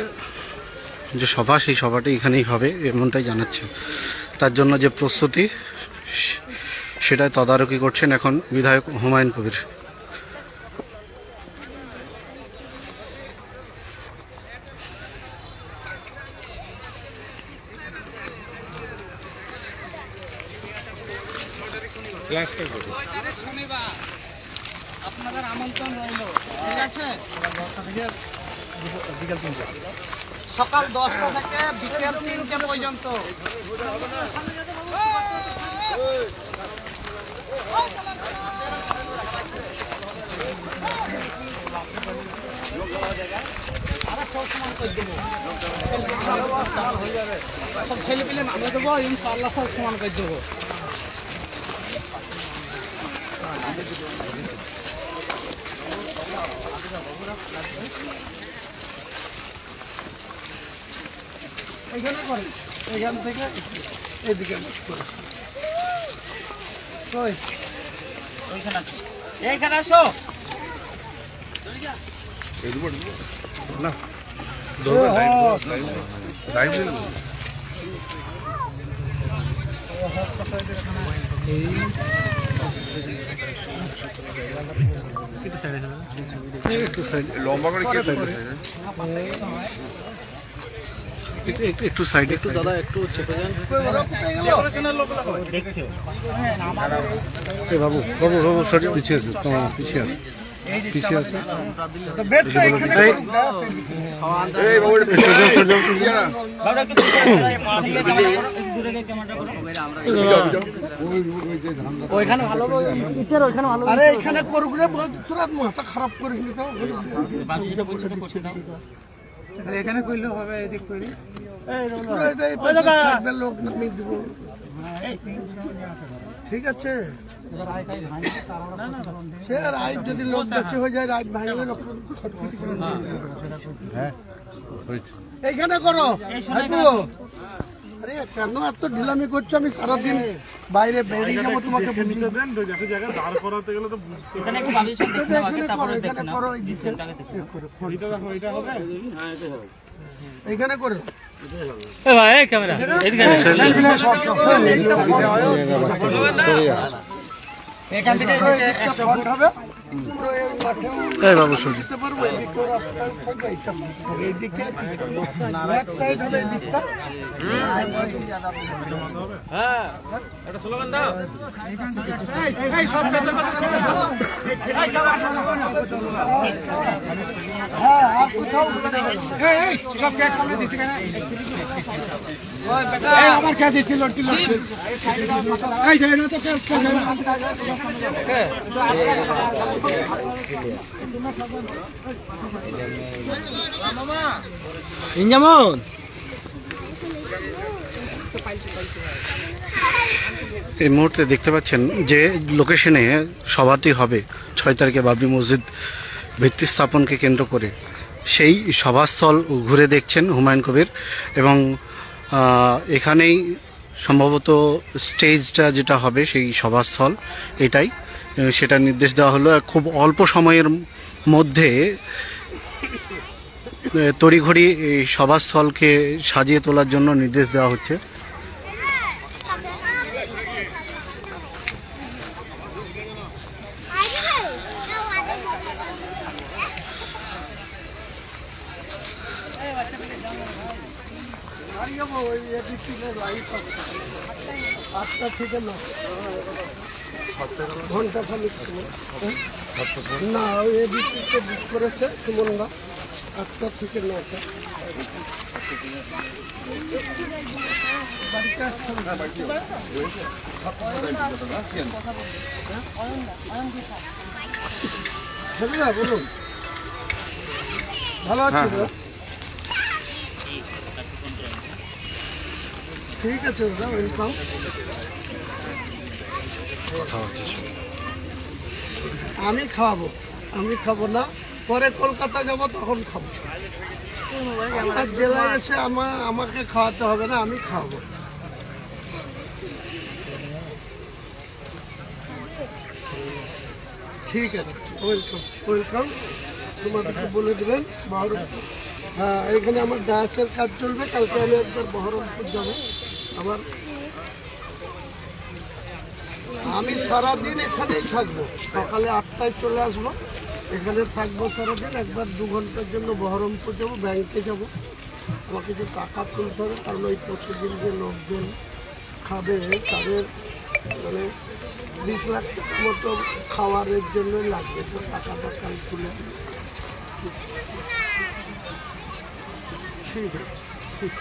যে সভা, সেই সভাটি এখানেই হবে এমনটাই জানাচ্ছে। তার জন্য যে প্রস্তুতি সেটাই তদারকি করছেন এখন বিধায়ক হুমায়ুন কবির। শনিবার আপনাদের আমন্ত্রণ রইল, ঠিক আছে? সকাল 10টা থেকে বিকেল 3টে পর্যন্ত। সব ছেলে পেলে নামে দেবো, ইনশাআল্লাহ সব সমান করে দেবো। এখানে করে, এখান থেকে এদিকে এইখানে আসো। না লম্বা করে একটু সাইড, একটু দাদা, একটু চেপে যান। বাবু বাবু বাবু সরি, পিছিয়ে আছে, তোমার পিছিয়ে আছে। পিছিয়ে আছে তো বের তো এখানে করুক না। এই বাবু একটু সরে যাও ঠিক আছে আরে এখানে করুক রে, তোরা মাথা খারাপ করিস নি তো। এখানে করলেও হবে, এদিক করি। তোরা এটা এই পাশে থাকবে, লোক নামিয়ে দিব। ঠিক আছে, সে রাইট যদি লোক বেশি হয়ে যায়, রাইট ভাঙলে লোক খটখটি করে এইখানে করো। হাইপু, আরে কেন এত ঢিলামি করছো? আমি সারাদিন বাইরে বেরিয়ে যাবো, তোমাকে বুঝিয়ে দেবো। এখানে করো, এখানে করো, এইখানে করো। এখান থেকে 100 ফুট হবে। পুরো এই মাঠেও এই বাবু শুনুন দিতে পারবো, এদিকেও রাস্তা থাকবে, এইটা হবে, এইদিকে ব্যাক সাইড হবে, এদিকটা। হ্যাঁ, আর কোথাও সব ক্যাট করে দিচ্ছি কেন? আমার ক্যাচ ছিল, এই যায় না তো ক্যাচ যায় না। ইনজামন এই মুহূর্তে দেখতে পাচ্ছেন যে লোকেশনে সভাটি হবে 6 তারিখে বাবরি মসজিদ ভিত্তি স্থাপনকে কেন্দ্র করে, সেই সভাস্থল ঘুরে দেখছেন হুমায়ুন কবির। এবং এখানেই সম্ভবত স্টেজটা যেটা হবে সেই সভাস্থল এটাই, সেটা নির্দেশ দেওয়া হলো। খুব অল্প সময়ের মধ্যে তড়িঘড়ি এই সভাস্থলকে সাজিয়ে তোলার জন্য নির্দেশ দেওয়া হচ্ছে। ওই এদিকে লাইট আছে 8টা থেকে 9 ঘন্টা খানিক সময়। না, ওই এদিকে বুক করেছে সুমনরা 8টা থেকে 9টা। বাড়িতে আসছেন? হ্যাঁ, বলুন। ভালো আছি? ঠিক আছে দাদা, ওয়েলকাম। আমি খাওয়াবো, আমি খাবো না, পরে কলকাতা যাব তখন খাবো। আমার জেলায় এসে আমাকে খাওয়াতে হবে না, আমি খাওয়াবো। ঠিক আছে, ওয়েলকাম ওয়েলকাম। তোমাদেরকে বলে দেবেন বহরমপুর। হ্যাঁ, এখানে আমার ডায়াসের কাজ চলবে, কালকে আমি একবার বহরমপুর যাবো। আবার আমি সারাদিন এখানেই থাকবো, সকালে 8টায় চলে আসবো, এখানে থাকবো সারাদিন। একবার 2 ঘন্টার জন্য বহরমপুর যাবো, ব্যাংকে যাব, আমার কিছু টাকা তুলতে হবে, কারণ ওই প্রতিদিন যে লোকজন খাবে তাদের মানে 20 লাখ টাকা মতো খাওয়ারের জন্যই লাগবে, তো টাকাটা কাল তুলে। ঠিক আছে, ঠিক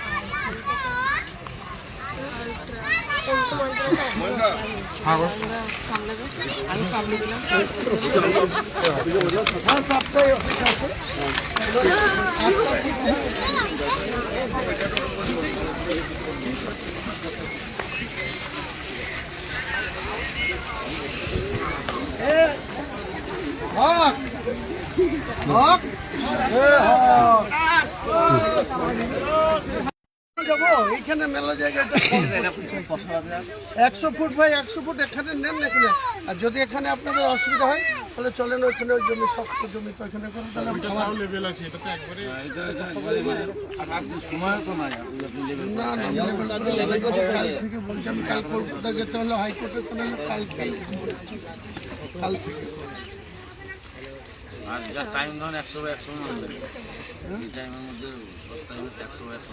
হ্যাঁ, 7টায় অফিস আছে। 8টা থেকে হক হক যাবো। এইখানে মেলা জায়গাটা 100 ফুট ভাই, 100 ফুট এখানে নেন, এখানে। আর যদি এখানে আপনাদের অসুবিধা হয় তাহলে চলেন ওইখানে, ওই জমি শক্ত জমি, তো ওইখানে করুন। তাহলে না না, কাল থেকে বলছি আমি, কাল কলকাতা যেতে হলে হাইকোর্টে কাল থেকে। আর যা টাইম ধরুন 100 বা 100 এই টাইমের মধ্যে 100 বা 100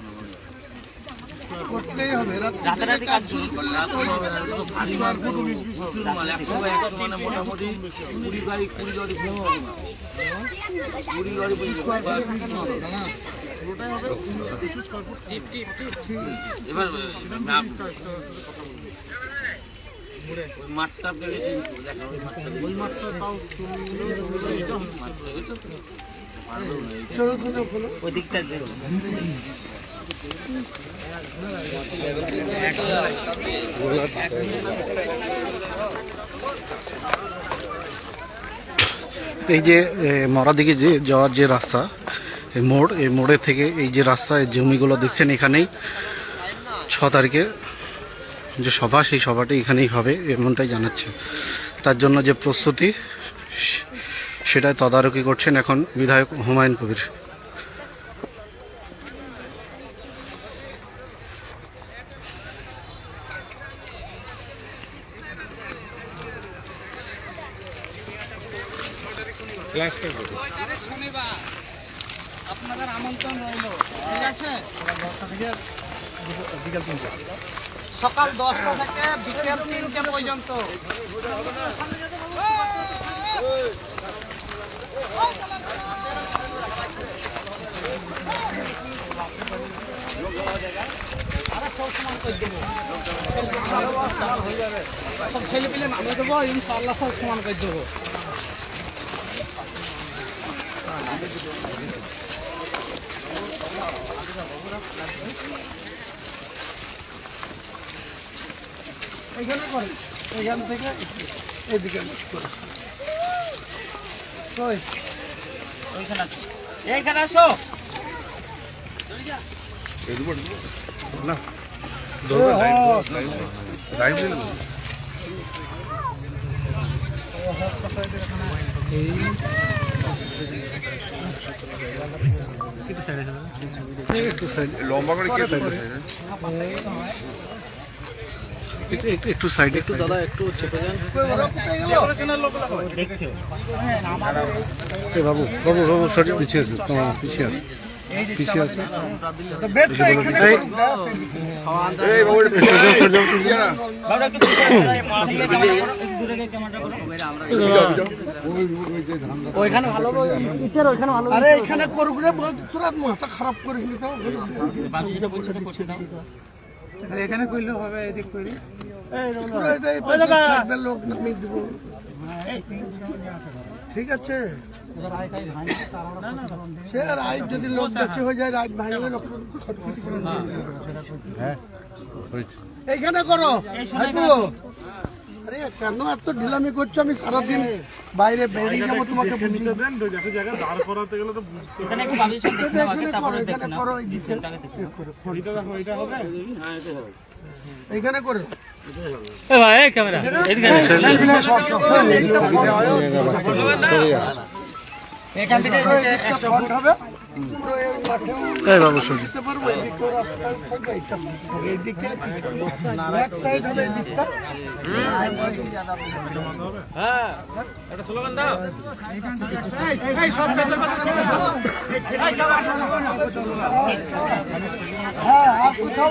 করতেই হবে, রাত্রি কাজ শুরু করলে তো হয়ে যাবে। প্রচুর মাল 100 মানে মোটামুটি 20 গাড়ি 20 গাড়ি ভেঙে হবে না 20 গাড়ি 25 এবার ওই মাঠটা বেশি দেখা ওই মাঠটা তাও চলো চলো খোলো। ওই দিকটা এই যে মরা দিকে যে যাওয়ার যে রাস্তা, এই মোড়, এই মোড়ে থেকে এই যে রাস্তা, এই জমিগুলো দেখছেন, এখানেই 6 তারিখে যে সভা, সেই সভাটি এখানেই হবে এমনটাই জানাচ্ছে। তার জন্য যে প্রস্তুতি সেটাই তদারকি করছেন এখন বিধায়ক হুমায়ুন কবির। শনিবার আপনাদের আমন্ত্রণ রইল, ঠিক আছে? সকাল 10টা থেকে বিকেল 3টে পর্যন্ত। সব ছেলে পেলে নামে দেবো, ইনশাআল্লাহ সব সমান করে দেবো। এখানে করে, এখান থেকে এদিকে করে। কই? এইখানে আসো। লম্বা করে কে থাকে একটু সাইডে, একটু দাদা, একটু চেপে যান। বাবু বাবু বাবু সরি, পিছিয়ে আছে, তোমার পিছিয়ে আছে, পিছিয়ে আছে। তো বেদটা এখানে করুক না। এই বাবু একটু পিছিয়ে যাও, সরে যাও, পিছিয়ে না ওইখানে ভালো হবে, ইটের ওইখানে ভালো। আরে এখানে করুক রে, তোরা মাথা খারাপ করিস নি তো। এখানে করলেও হবে, এদিক করি। পুরো এটা এই পাশে থাকবে, লোক নামিয়ে দিব। ঠিক আছে, সে রাইট যদি লোক বেশি হয়ে যায়, রাইট ভাঙলে লোক ক্ষতি করে দিবে। এইখানে করো হাইপু। আরে কেন এত ঢিলামি করছো? আমি সারাদিন বাইরে বেরিয়ে যাবো, তোমাকে বুঝিয়ে দেবো। এখানে করো, এখানে করো, এইখানে করো। এখান থেকে 100 ফুট হবে, পুরো এই মাঠেও এই বাবু সরি, দিতে পারবো। এদিকেও রাস্তা থাকবে, এইটা হবে, এইদিকে ব্যাক সাইড হবে, এদিকটা। হ্যাঁ, আর কোথাও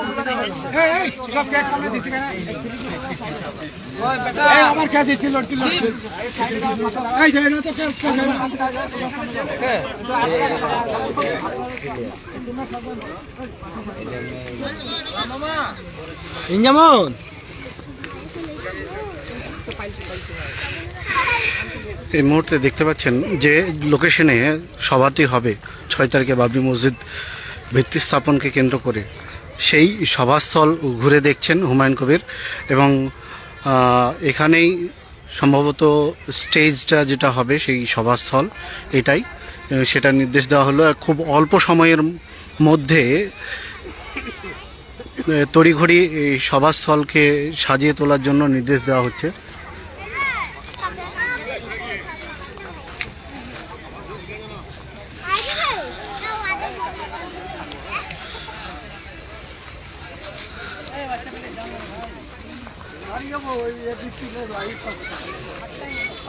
সব ক্যাক সামনে দিচ্ছি কেন? আমার কাছে দিচ্ছি, লড়কি লড়কি। এই যায় না তো কেউ যায় না। ইনজামন এই মুহূর্তে দেখতে পাচ্ছেন যে লোকেশনে সভাটি হবে 6 তারিখে বাবরি মসজিদ ভিত্তি স্থাপনকে কেন্দ্র করে, সেই সভাস্থল ঘুরে দেখছেন হুমায়ুন কবির। এবং এখানেই সম্ভবত স্টেজটা যেটা হবে, সেই সভাস্থল এটাই, সেটা নির্দেশ দেওয়া হলো। খুব অল্প সময়ের মধ্যে তড়িঘড়ি এই সভাস্থলকে সাজিয়ে তোলার জন্য নির্দেশ দেওয়া হচ্ছে।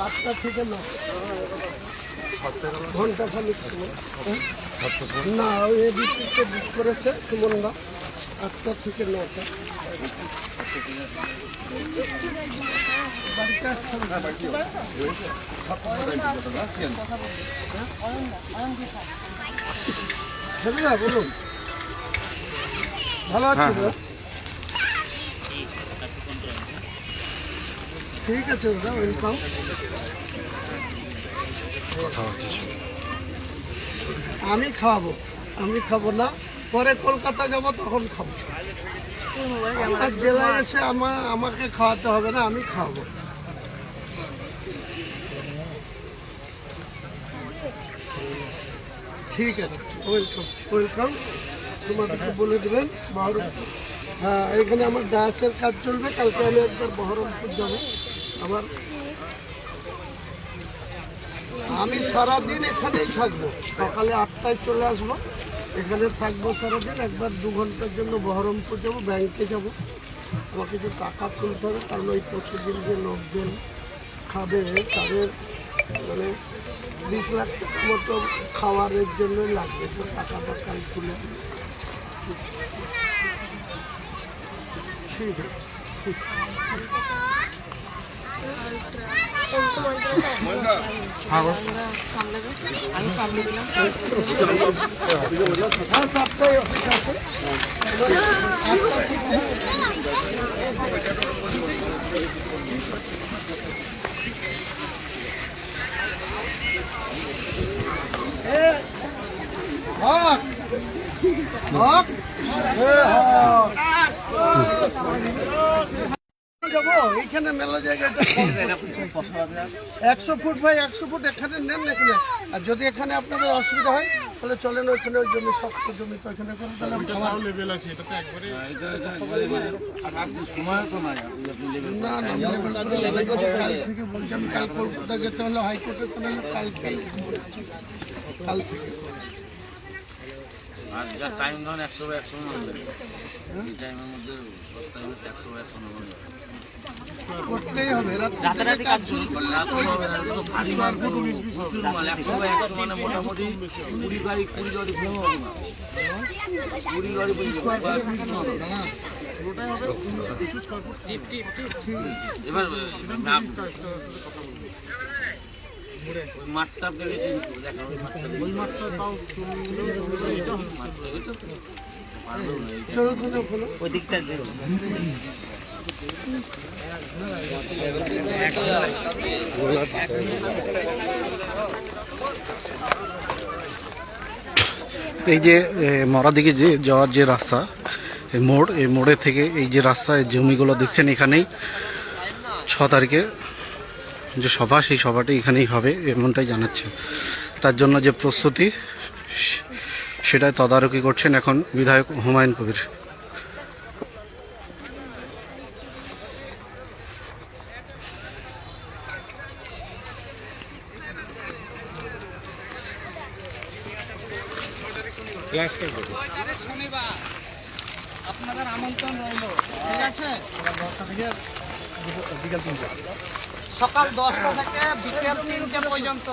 আটটা থেকে ঘন্টা খানিক সময়। না, ওই এদিকে বুক করেছে সুমনদা, 8টা থেকে 9টা। বাড়িতে আসতে হবে। হ্যাঁ, বলুন। ভালো আছি দাদা? ঠিক আছে দাদা, ওয়েলকাম। আমি খাওয়াবো, আমি খাবো না, পরে কলকাতা যাব তখন খাবো। আমার জেলায় এসে আমাকে খাওয়াতে হবে না, আমি খাওয়াবো। ঠিক আছে, ওয়েলকাম ওয়েলকাম। তোমাদেরকে বলে দেবেন বহরমপুর। হ্যাঁ, এখানে আমার ডায়াসের কাজ চলবে, কালকে আমি একবার বহরমপুর যাবো। আবার আমি সারাদিন এখানেই থাকবো, সকালে 8টায় চলে আসবো, এখানে থাকবো সারাদিন। একবার 2 ঘন্টার জন্য বহরমপুর যাবো, ব্যাংকে যাব, আমার কিছু টাকা তুলতে হবে, কারণ ওই প্রতিদিন যে লোকজন খাবে তাদের মানে 20 লাখ টাকা মতো খাওয়ারের জন্য লাগবে, তো টাকাটা কাল তুলে দিই। ঠিক আছে, ঠিক হ্যাঁ, 7টায় অফিস আছে। হক হক যাবো, এইখানে মেলা জায়গাটা 100 ফুট ভাই, 100 ফুট এখানে নেন এখানে। আর যদি এখানে আপনাদের অসুবিধা হয় তাহলে চলেন ওইখানে, ওই জমি শক্ত জমি, তো ওইখানে করুন। তাহলে আমার লেভেল আছে, এটা তো একবারে সময় তো নাই, আপনি লেবেল না না লেভেল কাল থেকে বলছি, আমি কাল কলকাতা যেতে হলে হাইকোর্টে চলে এলে কাল থেকে আর যা টাইম ধরেন 100/100 নেবেন, এই টাইমের মধ্যে 100/100 নেবেন। করতেই হবে, রাতে কাজ শুরু করলে তো ভারী মাল তো প্রচুর মাল, 100/100 মানে মোটামুটি 20 গাড়ি 20 গাড়ি ভেঙে হবে না, 20 গাড়ি এবার মাঠটা পেরেছি দেখা, ওই মাঠটা তাও ওই দিকটা এই যে মরা দিকে যে যাওয়ার যে রাস্তা, এই মোড়, এই মোড়ে থেকে এই যে রাস্তা, এই জমিগুলো দেখছেন, এখানেই 6 তারিখে যে সভা, সেই সভাটি এখানেই হবে এমনটাই জানাচ্ছে। তার জন্য যে প্রস্তুতি সেটাই তদারকি করছেন এখন বিধায়ক হুমায়ুন কবির। শনিবার আপনাদের আমন্ত্রণ রইল, ঠিক আছে? সকাল 10টা থেকে বিকেল 3টে পর্যন্ত।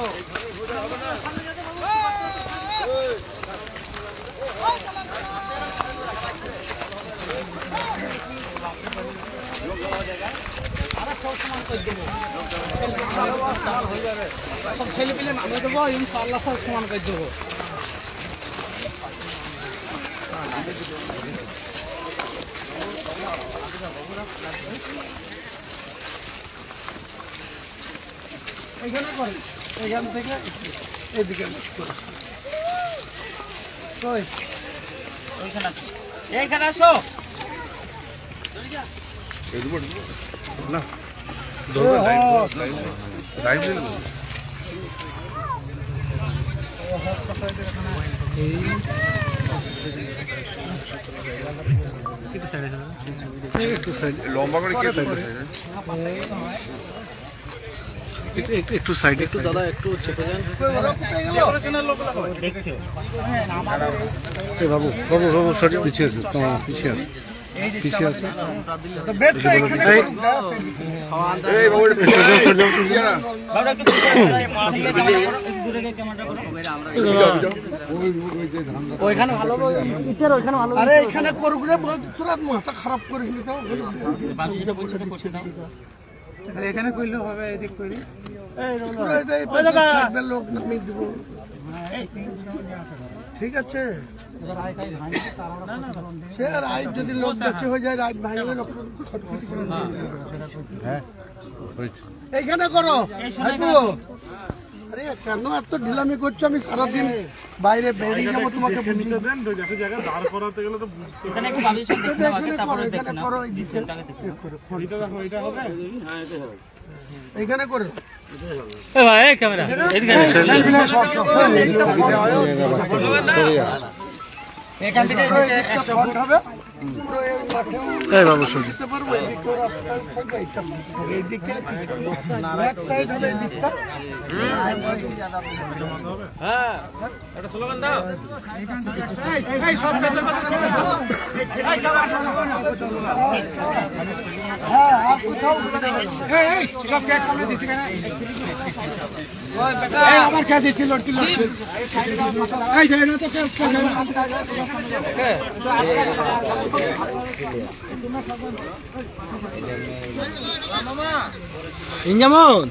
সব ছেলে পেলে নামিয়ে দেবো, ইনশাআল্লাহ সব সমান করে দেবো। এখানে করি, এখান থেকে এদিকে এইখানে আসো। লম্বা করে কে একটু সাইডে, একটু দাদা, একটু চেপে যান। বাবু বাবু বাবু সরি, পিছিয়ে আছে, পিছিয়ে আছে। তো বেশ তো এখানে করুক না, এই বাবু একটু সরে যাও, ইয়ে না। আরে এখানে করুক রে, তোরা মাথা খারাপ করিস নি তো। এখানে করলে হবে, এদিক করি তোরা এই পাশে থাকবে, লোক নামিয়ে দিব। ঠিক আছে, সে রাইট যদি লোক বেশি হয়ে যায়, রাইট ভাঙলে লোক খটখটি করে দিয়ে দেবে। এইখানে করো হাইপু। আরে কেন এত ঢিলামি করছো? আমি সারাদিন বাইরে বেরিয়ে যাবো, তোমাকে বুঝিয়ে দেবো। এখানে করো, এখানে করো, এইখানে করো। এখান থেকে একটা ফন্ট হবে, পুরো এই মাঠেও এই বাবু শুনুন, দিতে পারবো। এদিকেও রাস্তা থাকবে, এইটা হবে, এইদিকে ব্যাক সাইড হবে, এদিকটা। হ্যাঁ, আর কোথাও সব ক্যাশ আমরা দিচ্ছি কেন? আমার ক্যাশ দিচ্ছি, লড়কি লড়কি এই যায় না তো ক্যাশ যায় না। ইনজামন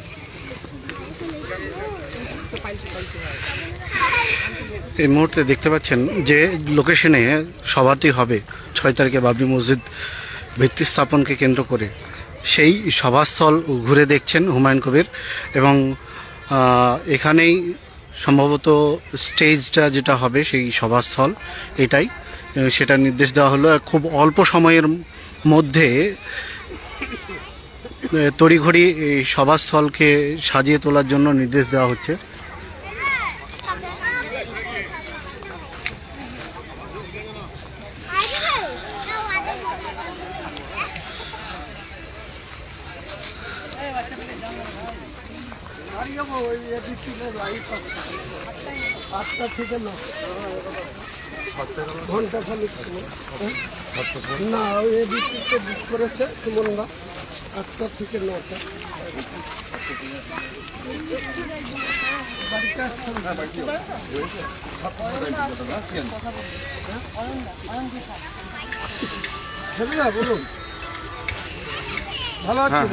এই মুহূর্তে দেখতে পাচ্ছেন যে লোকেশনে সভাটি হবে 6 তারিখে বাবরি মসজিদ ভিত্তি স্থাপনকে কেন্দ্র করে, সেই সভাস্থল ঘুরে দেখছেন হুমায়ুন কবির। এবং এখানেই সম্ভবত স্টেজটা যেটা হবে সেই সভাস্থল এটাই, সেটা নির্দেশ দেওয়া হলো। খুব অল্প সময়ের মধ্যে তড়িঘড়ি এই সভাস্থলকে সাজিয়ে তোলার জন্য নির্দেশ দেওয়া হচ্ছে। আটটা থেকে না, ঘন্টা খানিক সময়। না, ওই এদিকে বুক করেছে সুমনদা, 8টা থেকে 9টা। বাড়িতে আসছেন? ছবিদা বলুন, ভালো আছি?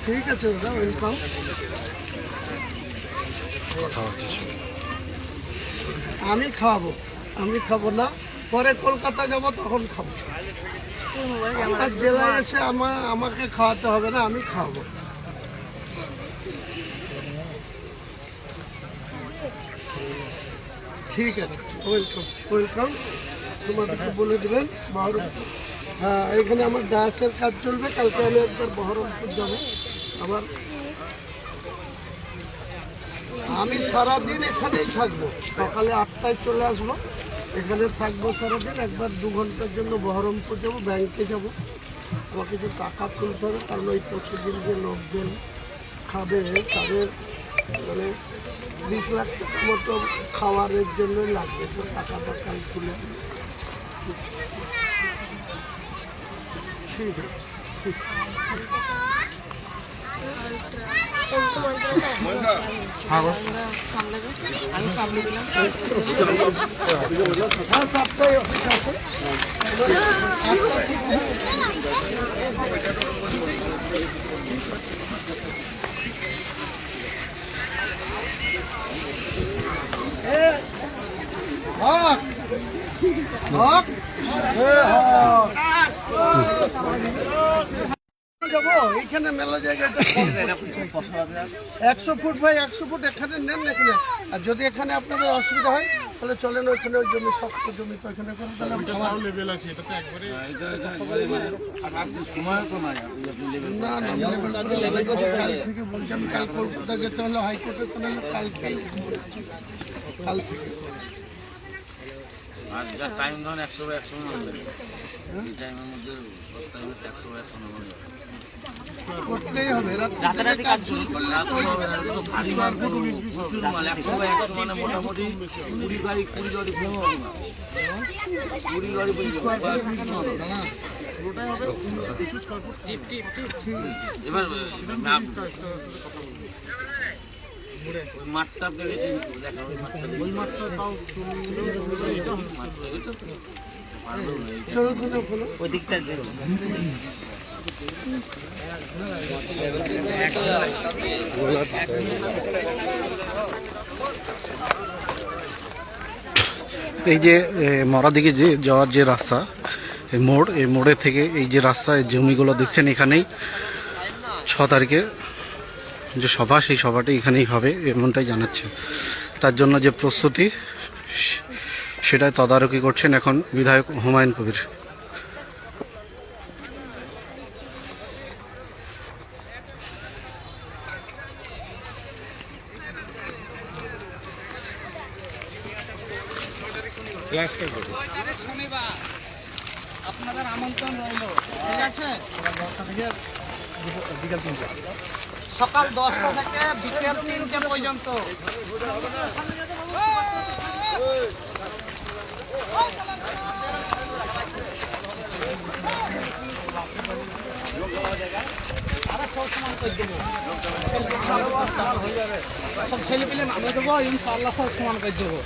ঠিক আছে দাদা, ওয়েলকাম। আমি খাওয়াবো, আমি খাবো না, পরে কলকাতা যাব তখন খাবো। আমার জেলায় এসে আমাকে খাওয়াতে হবে না, আমি খাওয়াবো। ঠিক আছে, ওয়েলকাম ওয়েলকাম। তোমাদেরকে বলে দেবেন বহরমপুর। হ্যাঁ, এখানে আমার গ্যাসের কাজ চলবে, কালকে আমি একবার বহরমপুর যাবো আবার। আমি সারাদিন এখানেই থাকবো, সকালে 8টায় চলে আসবো, এখানে থাকবো সারাদিন। একবার 2 ঘন্টার জন্য বহরমপুর যাবো, ব্যাংকে যাব, আমার কিছু টাকা তুলতে হবে, কারণ ওই প্রতিদিন যে লোকজন খাবে তাদের মানে 20 লাখ টাকার মতো খাওয়ারের জন্য লাগবে, তো টাকাটা কাল তুলে। ঠিক আছে, ঠিক হ্যাঁ, 7টায় অফিস আছে। হক হক যাবো, এইখানে মেলা জায়গাটা 100 ফুট ভাই, 100 ফুট এখানে নেন না এখানে। আর যদি এখানে আপনাদের অসুবিধা হয় তাহলে চলেন ওইখানে, ওই জমি শক্ত জমি, তো ওইখানে করুন। তাহলে না না, লেভেল কাল থেকে বলছি আমি। কাল কলকাতা যেতে হলে হাইকোর্টে, তাহলে কাল থেকে আর যা টাইম ধরুন 100 টাইমের মধ্যে 100 নম্বর করতেই হবে রাত্রে কাজ শুরু করলে ভারী মাল প্রচুর মাল 100 মানে মোটামুটি 20 গাড়ি 20 গাড়ি ভেঙে হবে না 20 গাড়ি এবার ওই মাঠটা আপনাকে দেখা ওই মাঠটা তাও ওই দিকটা এই যে মরা দিকে যে যাওয়ার যে রাস্তা এই মোড়, এই মোড়ে থেকে এই যে রাস্তা, এই জমিগুলো দেখছেন এখানেই 6 তারিখে যে সভা, সেই সভাটি এখানেই হবে এমনটাই জানাচ্ছে। তার জন্য যে প্রস্তুতি সেটাই তদারকি করছেন এখন বিধায়ক হুমায়ুন কবির। শনিবার আপনাদের আমন্ত্রণ রইল, ঠিক আছে? সকাল 10টা থেকে বিকেল 3টে পর্যন্ত। সব ছেলে পেলে নামে দেবো, ইনশাআল্লাহ সব সমান করে দেবো।